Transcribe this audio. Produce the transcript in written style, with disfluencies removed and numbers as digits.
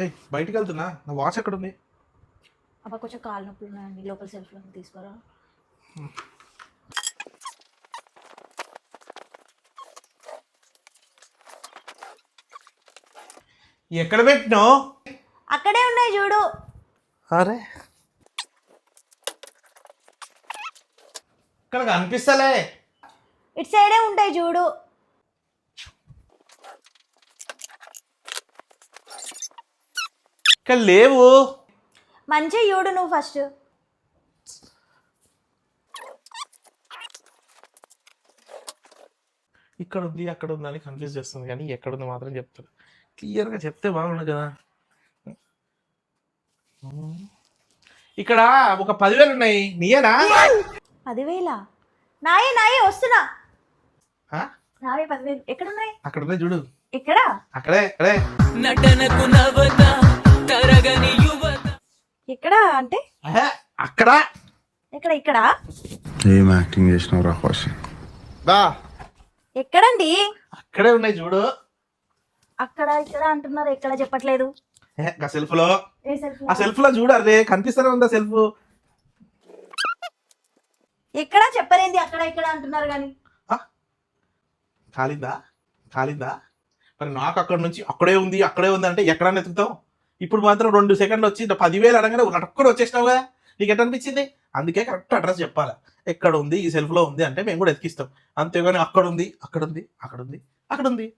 ఏ బయటికి వెళ్తున్నా, నా వాచ్ ఎక్కడ ఉంది? అబ్బా కొంచెం కాలు నొప్పులు ఉన్నాయండి, లోపల సెల్ఫ్లో తీసుకోరా. ఎక్కడ పెట్టినావు? అక్కడే ఉన్నాయి చూడు. అరే ఇక్కడ కనిపిస్తలే. ఇటు సైడే ఉంటాయి చూడు. ఇక్కడ లేవు. మంచిగా చూడు నువ్వు ఫస్ట్. ఇక్కడ ఉంది అక్కడ ఉంది అని కన్ఫ్యూజ్ చేస్తుంది, కానీ ఎక్కడ ఉంది మాత్రం చెప్తాడు. క్లియర్గా చెప్తే బాగుండు కదా. ఇక్కడ ఒక 10,000 ఉన్నాయి, నీయేనా? 10,000? నాయే నాయే వస్తున్నా. ఆ? నావే 10,000 ఎక్కడ ఉన్నాయి? అక్కడ ఉన్నాయి చూడు. ఇక్కడ అక్కడే అక్కడే. నటనకు నవత తరగని యువత. ఎక్కడ అంటే ఆహా, అక్కడ. ఇక్కడ ఇక్కడ ఏం యాక్టింగ్ చేసినావు రా కౌశిక్? ఎక్కడండి? అక్కడే ఉన్నాయి చూడు. అక్కడ ఇక్కడ అంటున్నారు, ఎక్కడ చెప్పట్లేదు. ఆ సెల్ఫ్ లో, ఏ సెల్ఫ్? ఆ సెల్ఫ్ లో చూడు. అరే కనిపిస్తూనే ఉందా సెల్ఫ్? ఎక్కడ చెప్పరేంది, అక్కడ ఇక్కడ అంటున్నారు కానీ. కాలిందా? కాలిందా? మరి నాకు అక్కడ నుంచి అక్కడే ఉంది అక్కడే ఉంది అంటే ఎక్కడన్నా ఎత్తుకుతావు? ఇప్పుడు మాత్రం 2 సెకండ్లు వచ్చి 10,000 అనగానే అక్కడ వచ్చేసినావు కదా. నీకు ఎట్లా అనిపించింది? అందుకే కరెక్ట్ అడ్రస్ చెప్పాలి. ఎక్కడ ఉంది, ఈ సెల్ఫ్ లో ఉంది అంటే మేము కూడా ఎతికిస్తాం. అంతేగాని అక్కడ ఉంది అక్కడ ఉంది అక్కడ ఉంది అక్కడ ఉంది